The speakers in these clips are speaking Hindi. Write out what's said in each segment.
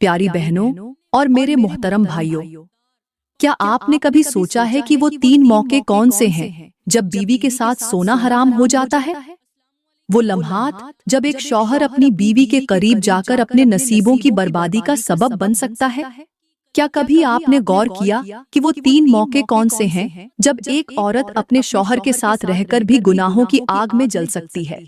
प्यारी बहनों और मेरे मोहतरम भाइयों, क्या आपने कभी सोचा है कि वो 3 मौके कौन से हैं जब बीवी के साथ सोना हराम हो जाता है? वो लम्हात जब एक शौहर अपनी बीवी के करीब जाकर अपने नसीबों की बर्बादी का सबब बन सकता है। क्या कभी आपने गौर किया कि वो 3 मौके कौन से हैं जब एक औरत अपने शौहर के साथ रहकर भी गुनाहों की आग में जल सकती है?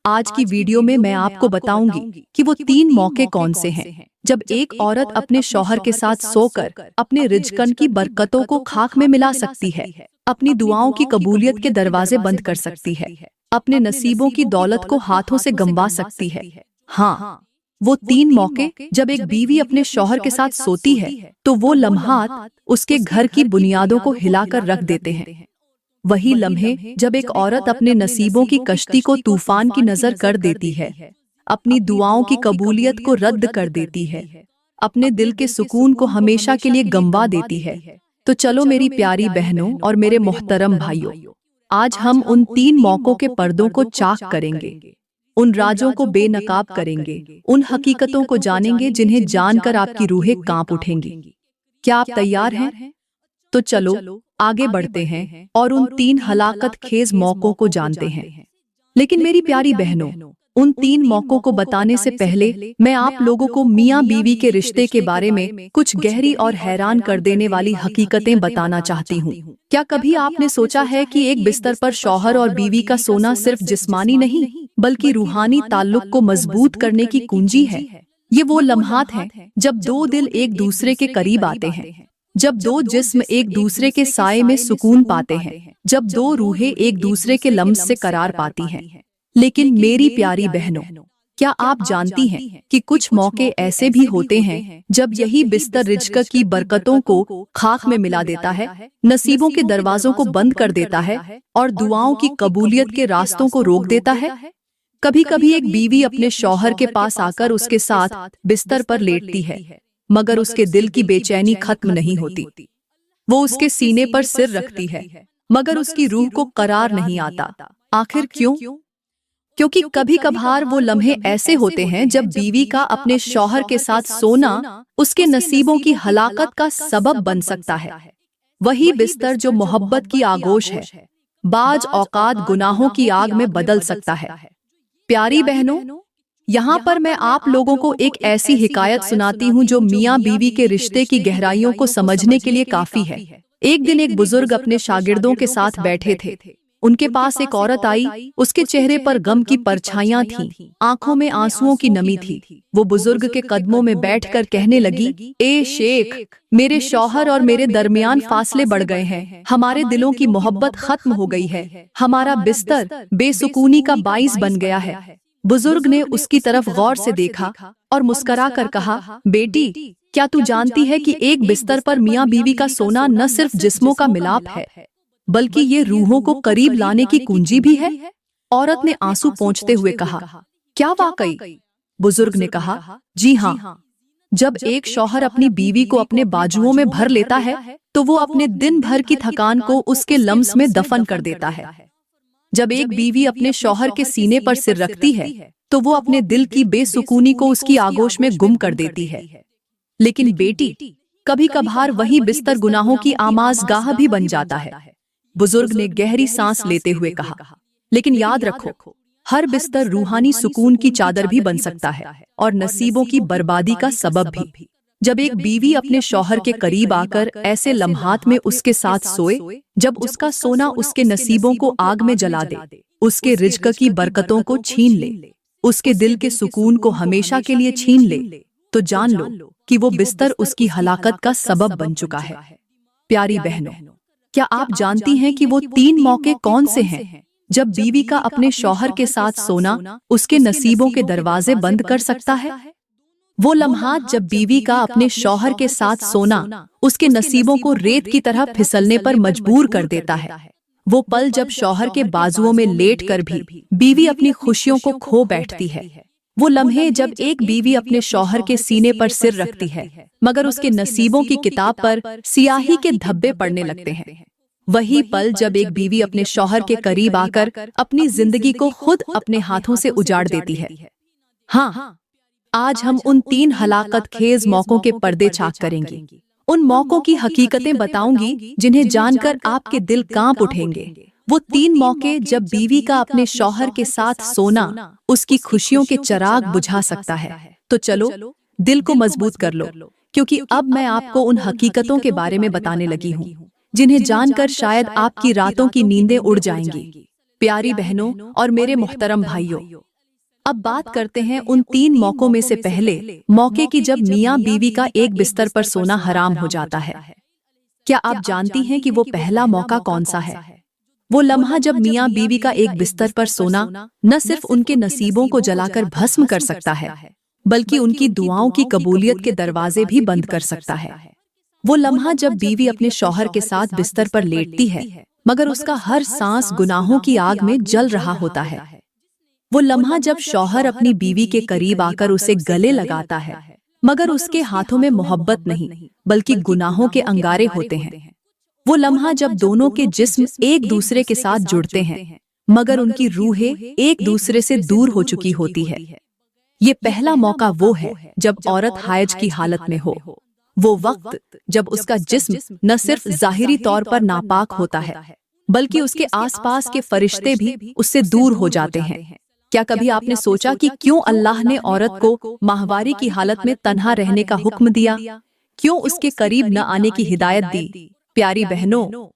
आज की वीडियो में मैं आपको बताऊंगी कि वो 3 मौके कौन से हैं जब एक औरत अपने शौहर के साथ सोकर अपने रिज़्क़न की बरकतों को खाक में मिला सकती है, अपनी दुआओं की कबूलियत के दरवाजे बंद कर सकती है, अपने नसीबों की दौलत को हाथों से गंवा सकती है। हाँ, वो 3 मौके जब एक बीवी अपने शौहर के साथ सोती है तो वो लम्हात उसके घर की बुनियादों को हिलाकर रख देते हैं। वही लम्हे जब एक औरत अपने नसीबों की कश्ती को तूफान की नजर कर देती है, अपनी दुआओं की कबूलियत को रद्द कर देती है, अपने दिल के सुकून को हमेशा के लिए गंवा देती है। तो चलो मेरी प्यारी बहनों और मेरे मोहतरम भाइयों, आज हम उन 3 मौकों के पर्दों को चाक करेंगे, उन राजों को बेनकाब करेंगे, उन हकीकतों को जानेंगे जिन्हें जानकर आपकी रूहें कांप उठेंगी। क्या आप तैयार हैं? तो चलो आगे बढ़ते हैं और उन 3 हलाकत खेज मौकों को जानते हैं। लेकिन मेरी प्यारी बहनों, उन 3 मौकों को बताने से पहले मैं आप लोगों को मियाँ बीवी के रिश्ते के बारे में कुछ गहरी और हैरान कर देने वाली हकीकतें बताना चाहती हूँ। क्या कभी आपने सोचा है कि एक बिस्तर पर शौहर और बीवी का सोना सिर्फ जिस्मानी नहीं बल्कि रूहानी ताल्लुक को मजबूत करने की कुंजी है? ये वो लम्हात हैं जब 2 दिल एक दूसरे के करीब आते हैं, जब 2 जिस्म एक दूसरे के साए में सुकून पाते हैं, जब 2 रूहें एक दूसरे के लम्स से करार पाती हैं। लेकिन मेरी प्यारी बहनों, क्या आप जानती हैं कि कुछ मौके ऐसे भी होते हैं जब यही बिस्तर रिज़्क़ की बरकतों को खाक में मिला देता है, नसीबों के दरवाजों को बंद कर देता है और दुआओं की कबूलियत के रास्तों को रोक देता है? कभी कभी एक बीवी अपने शौहर के पास आकर उसके साथ बिस्तर पर लेटती है, मगर उसके दिल की बेचैनी खत्म नहीं होती। वो उसके सीने पर सिर रखती है, मगर उसकी रूह को करार नहीं आता। आखिर क्यों? क्योंकि कभी कभार वो लम्हे ऐसे होते हैं जब बीवी का अपने शौहर के साथ सोना उसके नसीबों की हलाकत का सबब बन सकता है। वही बिस्तर जो मोहब्बत की आगोश है, बाज औकात गुनाहों की आग में बदल सकता है। प्यारी बहनों, यहाँ पर मैं आप लोगों को एक ऐसी हिकायत सुनाती हूँ जो मियाँ बीवी के रिश्ते की गहराइयों को समझने के लिए काफी है। एक दिन एक बुजुर्ग अपने शागिर्दों के साथ बैठे थे। उनके पास एक औरत आई, उसके चेहरे पर गम की परछाइयां थीं, आंखों में आंसुओं की नमी थी। वो बुजुर्ग के कदमों में बैठकर कहने लगी, ए शेख, मेरे शौहर और मेरे दरमियान फासले बढ़ गए हैं, हमारे दिलों की मोहब्बत खत्म हो गई है, हमारा बिस्तर बेसुकूनी का बाइस बन गया है। बुजुर्ग ने उसकी तरफ गौर से देखा और मुस्करा कर कहा, बेटी, क्या तू जानती है कि एक बिस्तर पर मियाँ बीवी का सोना न सिर्फ जिस्मों का मिलाप है बल्कि ये रूहों को करीब लाने की कुंजी भी है? औरत ने आंसू पोंछते हुए कहा, क्या वाकई? बुजुर्ग ने कहा, जी हाँ। जब एक शौहर अपनी बीवी को अपने बाजुओं में भर लेता है तो वो अपने दिन भर की थकान को उसके लम्स में दफन कर देता है। जब एक बीवी अपने शौहर के सीने पर सिर रखती है तो वो अपने दिल की बेसुकूनी को उसकी आगोश में गुम कर देती है। लेकिन बेटी, कभी कभार वही बिस्तर गुनाहों की आमाज़गाह भी बन जाता है। बुजुर्ग ने गहरी सांस लेते हुए कहा, लेकिन याद रखो, हर बिस्तर रूहानी सुकून की चादर भी बन सकता है और नसीबों की बर्बादी का सबब भी। जब एक बीवी अपने शौहर के करीब आकर ऐसे लम्हात में उसके साथ सोए जब उसका सोना उसके नसीबों को आग में जला दे, उसके रिज़्क़ की बरकतों को छीन ले, उसके दिल के सुकून को हमेशा के लिए छीन ले, तो जान लो कि वो बिस्तर उसकी हलाकत का सबब बन चुका है। प्यारी बहनों, क्या आप जानती हैं कि वो 3 मौके कौन से हैं जब बीवी का अपने शौहर के साथ सोना उसके नसीबों के दरवाजे बंद कर सकता है? वो लम्हात जब बीवी का अपने शौहर के साथ सोना उसके नसीबों को रेत की तरह फिसलने पर मजबूर कर देता है। वो पल जब शौहर के बाजुओं में लेटकर भी बीवी अपनी खुशियों को खो बैठती है। वो लम्हे जब एक बीवी अपने शौहर के सीने पर सिर रखती है मगर उसके नसीबों की किताब पर सियाही के धब्बे पड़ने लगते हैं। वही पल जब एक बीवी अपने शौहर के करीब आकर अपनी जिंदगी को खुद अपने हाथों से उजाड़ देती है। हाँ, आज हम उन 3 हलाकत खेज मौकों के पर्दे चाक करेंगे। उन मौकों की हकीकतें बताऊंगी जिन्हें जानकर आपके दिल कांप उठेंगे। वो 3 मौके जब बीवी का अपने शौहर के साथ सोना उसकी खुशियों के चिराग बुझा सकता है। तो चलो दिल को मजबूत कर लो, क्योंकि अब मैं आपको उन हकीकतों के बारे में बताने लगी हूँ जिन्हें जानकर शायद आपकी रातों की नींदें उड़ जाएंगी। प्यारी बहनों और मेरे मोहतरम भाइयों, अब बात करते हैं उन 3 मौकों में से पहले मौके की जब मियाँ बीवी का एक बिस्तर पर सोना हराम हो जाता है। क्या आप जानती हैं कि वो पहला मौका कौन सा है? वो लम्हा जब मियाँ बीवी का एक बिस्तर पर सोना न सिर्फ उनके नसीबों को जलाकर भस्म कर सकता है, बल्कि उनकी दुआओं की कबूलियत के दरवाजे भी बंद कर सकता है। वो लम्हा जब बीवी अपने शौहर के साथ बिस्तर पर लेटती है, मगर उसका हर सांस गुनाहों की आग में जल रहा होता है। वो लम्हा जब शौहर अपनी बीवी के करीब आकर उसे गले लगाता है, मगर उसके हाथों में मोहब्बत नहीं बल्कि गुनाहों के अंगारे होते हैं। वो लम्हा जब दोनों के जिस्म एक दूसरे के साथ जुड़ते हैं, मगर उनकी रूहें एक दूसरे से दूर हो चुकी होती है। ये पहला मौका वो है जब औरत हायज की हालत में हो। वो वक्त जब उसका जिस्म न सिर्फ जाहिरी तौर पर नापाक होता है, बल्कि उसके आसपास के फरिश्ते भी उससे दूर हो जाते हैं। क्या कभी आपने सोचा कि क्यों अल्लाह ने औरत को माहवारी की हालत में तन्हा रहने का हुक्म दिया? क्यों उसके करीब न आने की हिदायत दी? प्यारी बहनों,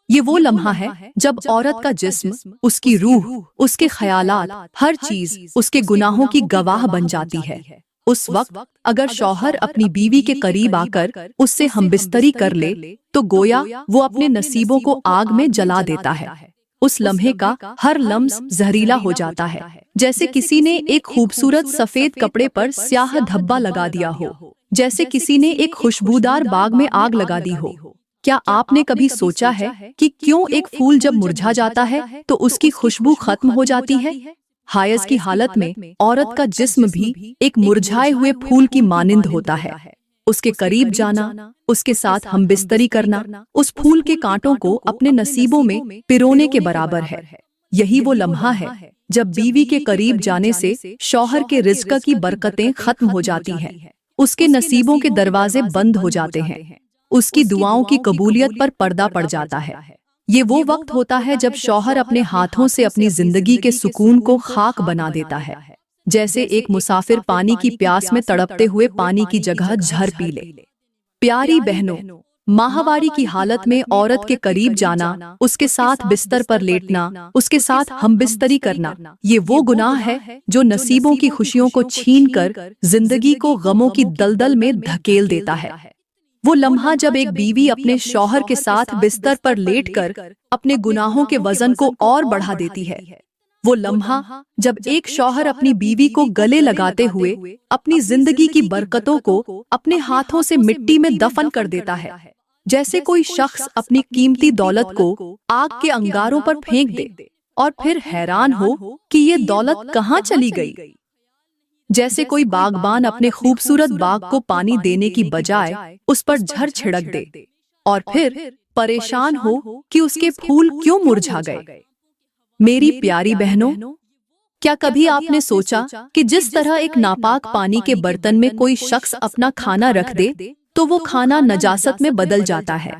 ये वो लम्हा है जब औरत का जिस्म, उसकी रूह, उसके ख्यालात, हर चीज उसके गुनाहों की गवाह बन जाती है। उस वक्त अगर शौहर अपनी बीवी के करीब आकर उससे हमबिस्तरी कर ले, तो गोया वो अपने नसीबों को आग में जला देता है। उस लम्हे का हर लम्स जहरीला हो जाता है, जैसे किसी ने एक खूबसूरत सफेद कपड़े पर स्याह धब्बा लगा दिया हो, जैसे किसी ने एक खुशबूदार बाग में आग लगा दी हो। क्या आपने कभी सोचा है कि क्यों एक फूल जब मुरझा जाता है तो उसकी खुशबू खत्म हो जाती है? हायज की हालत में औरत का जिस्म भी एक मुरझाए हुए फूल की मानिंद होता है। उसके करीब जाना, उसके साथ हमबिस्तरी करना, उस फूल के कांटों को अपने नसीबों में पिरोने के बराबर है। यही वो लम्हा है जब बीवी के करीब जाने से शौहर के रिज़्क़ की बरकतें खत्म हो जाती हैं, उसके नसीबों के दरवाजे बंद हो जाते हैं, उसकी दुआओं की कबूलियत पर पर्दा पड़ जाता है। ये वो वक्त होता है जब शौहर अपने हाथों से अपनी जिंदगी के सुकून को खाक बना देता है, जैसे एक मुसाफिर पानी की प्यास में तड़पते हुए पानी की जगह झर पी ले। प्यारी बहनों, माहवारी की हालत में औरत के करीब जाना, उसके साथ बिस्तर पर लेटना, उसके साथ हमबिस्तरी करना, ये वो गुनाह है जो नसीबों की खुशियों को छीनकर जिंदगी को गमों की दलदल में धकेल देता है। वो लम्हा जब एक बीवी अपने शौहर के साथ बिस्तर पर लेटकर अपने गुनाहों के वजन को और बढ़ा देती है। वो लम्हा जब एक शौहर अपनी बीवी को गले लगाते हुए अपनी जिंदगी की बरकतों को अपने हाथों से मिट्टी में दफन कर देता है, जैसे कोई शख्स अपनी कीमती दौलत को आग के अंगारों पर फेंक दे और फिर हैरान हो कि ये दौलत कहाँ चली गई। जैसे कोई बागबान अपने खूबसूरत बाग को पानी देने की बजाय उस पर झर छिड़क दे और फिर परेशान हो कि उसके फूल क्यों मुरझा गए। मेरी प्यारी बहनों, क्या कभी आपने सोचा कि जिस तरह एक नापाक पानी के बर्तन में कोई शख्स अपना खाना रख दे तो वो खाना नजासत में बदल जाता है,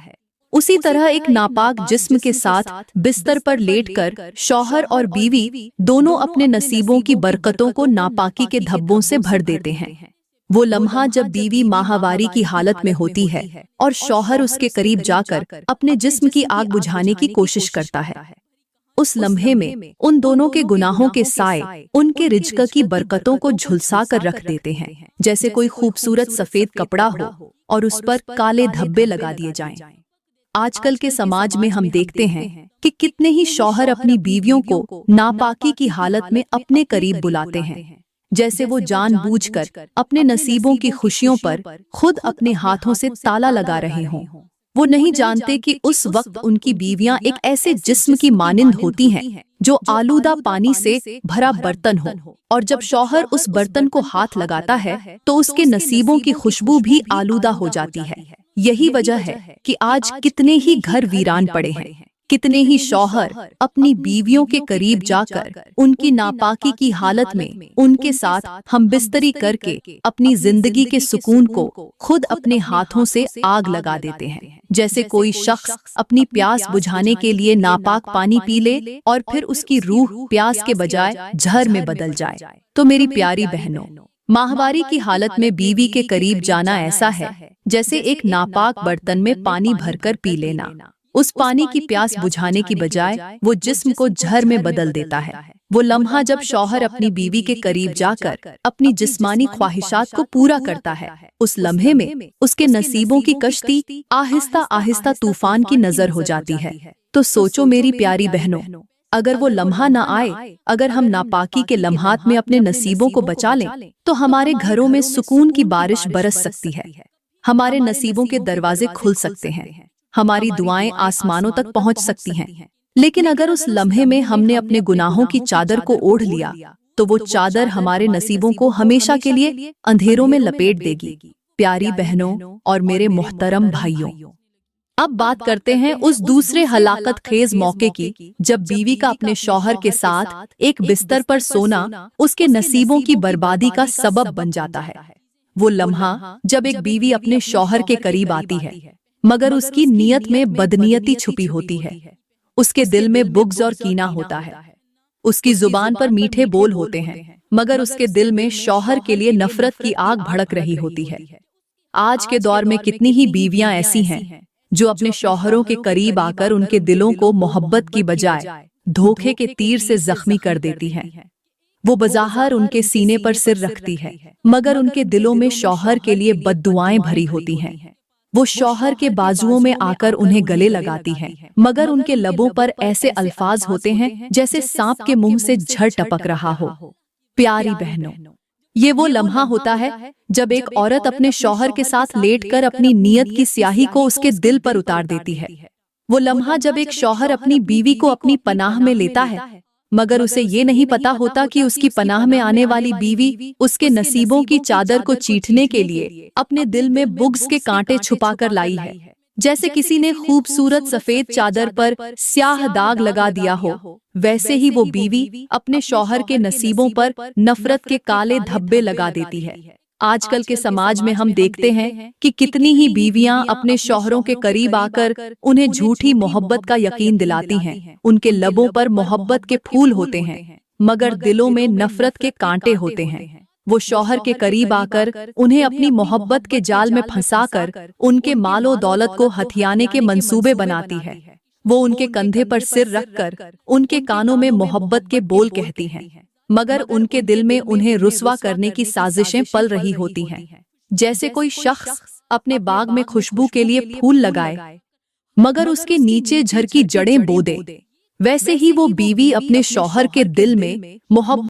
उसी तरह एक नापाक जिस्म के साथ बिस्तर पर लेटकर शौहर और बीवी दोनों अपने नसीबों की बरकतों को नापाकी के धब्बों से भर देते हैं। वो लम्हा जब बीवी माहवारी की हालत में होती है और शौहर उसके करीब जाकर अपने जिस्म की आग बुझाने की कोशिश करता है, उस लम्हे में उन दोनों के गुनाहों के साए उनके रिज़्क़ की बरकतों को झुलसा कर रख देते हैं, जैसे कोई खूबसूरत सफेद कपड़ा हो और उस पर काले धब्बे लगा दिए जाएं। आजकल के समाज में हम देखते हैं कि कितने ही शौहर अपनी बीवियों को नापाकी की हालत में अपने करीब बुलाते हैं, जैसे वो जानबूझकर अपने नसीबों की खुशियों पर खुद अपने हाथों से ताला लगा रहे हों। वो नहीं जानते कि उस वक्त उनकी बीवियां एक ऐसे जिस्म की मानिंद होती हैं जो आलूदा पानी से भरा बर्तन हो, और जब शौहर उस बर्तन को हाथ लगाता है तो उसके नसीबों की खुशबू भी आलूदा हो जाती है। यही वजह है कि आज कितने ही घर वीरान पड़े हैं, कितने ही शौहर अपनी बीवियों के करीब जाकर उनकी नापाकी की हालत में उनके साथ हमबिस्तरी करके अपनी जिंदगी के सुकून को खुद अपने हाथों से आग लगा देते हैं। जैसे कोई शख्स अपनी प्यास बुझाने के लिए नापाक पानी पी ले और फिर उसकी रूह प्यास के बजाय जहर में बदल जाए। तो मेरी प्यारी बहनों, माहवारी की हालत में बीवी के करीब जाना ऐसा है जैसे एक नापाक बर्तन में पानी भरकर पी लेना। उस पानी की प्यास बुझाने की बजाय वो जिस्म को जहर में बदल देता है। वो लम्हा जब शौहर अपनी बीवी के करीब जाकर अपनी जिस्मानी ख्वाहिशात को पूरा करता है, उस लम्हे में उसके नसीबों की कश्ती आहिस्ता आहिस्ता तूफान की नजर हो जाती है। तो सोचो मेरी प्यारी बहनों, अगर वो लम्हा न आए, अगर हम नापाकी के लम्हात में अपने नसीबों को बचा लें, तो हमारे घरों में सुकून की बारिश बरस सकती है, हमारे नसीबों के दरवाजे खुल सकते हैं, हमारी दुआएं आसमानों तक पहुंच सकती हैं। लेकिन अगर उस लम्हे में हमने अपने गुनाहों की चादर को ओढ़ लिया, तो वो चादर हमारे नसीबों को हमेशा के लिए अंधेरों में लपेट देगी। प्यारी बहनों और मेरे मोहतरम भाइयों, अब बात करते हैं उस दूसरे हलाकत खेज मौके की, जब बीवी का अपने शौहर के साथ एक बिस्तर पर सोना उसके नसीबों की बर्बादी का सबब बन जाता है। वो लम्हा जब एक बीवी अपने शौहर के करीब आती है, मगर उसकी नीयत में बदनीयती छुपी होती है, उसके दिल में बुग़्ज़ और कीना होता है, उसकी जुबान पर मीठे बोल होते हैं, मगर उसके दिल में शौहर के लिए नफरत की आग भड़क रही होती है। आज के दौर में कितनी ही बीवियां ऐसी हैं जो अपने शौहरों के करीब आकर उनके दिलों को मोहब्बत की बजाय धोखे के तीर से जख्मी कर देती हैं। वो बज़ाहिर उनके सीने पर सिर रखती है, मगर उनके दिलों में शौहर के लिए बद्दुआएं भरी होती हैं। वो शौहर के बाजुओं में आकर उन्हें गले लगाती हैं, मगर उनके लबों पर ऐसे अल्फाज होते हैं जैसे सांप के मुंह से झड़ टपक रहा हो। प्यारी बहनों, ये वो लम्हा होता है जब एक औरत अपने शौहर के साथ लेटकर अपनी नीयत की स्याही को उसके दिल पर उतार देती है। वो लम्हा जब एक शौहर अपनी बीवी को अपनी पनाह में लेता है, मगर उसे ये नहीं पता होता कि उसकी पनाह में आने वाली बीवी उसके नसीबों की चादर को चीटने के लिए अपने दिल में बुग़्ज़ के कांटे छुपा कर लाई है। जैसे किसी ने खूबसूरत सफेद चादर पर स्याह दाग लगा दिया हो, वैसे ही वो बीवी अपने शौहर के नसीबों पर नफरत के काले धब्बे लगा देती है। आजकल के समाज में हम देखते हैं कि कितनी ही बीवियां अपने शौहरों के करीब आकर उन्हें झूठी मोहब्बत का यकीन दिलाती हैं। उनके लबों पर मोहब्बत के फूल होते हैं, मगर दिलों में नफरत के कांटे होते हैं। वो शौहर के करीब आकर उन्हें अपनी मोहब्बत के जाल में फंसाकर उनके मालो दौलत को हथियाने के मंसूबे बनाती है। वो उनके कंधे पर सिर रखकर उनके कानों में मोहब्बत के बोल कहती हैं, मगर उनके दिल में उन्हें रुस्वा करने की साजिशें पल रही होती हैं। जैसे कोई शख्स अपने बाग में खुशबू के लिए फूल लगाए, मगर उसके नीचे झर की जड़ें बो दे, वैसे ही वो बीवी अपने शौहर के दिल में मोहब्बत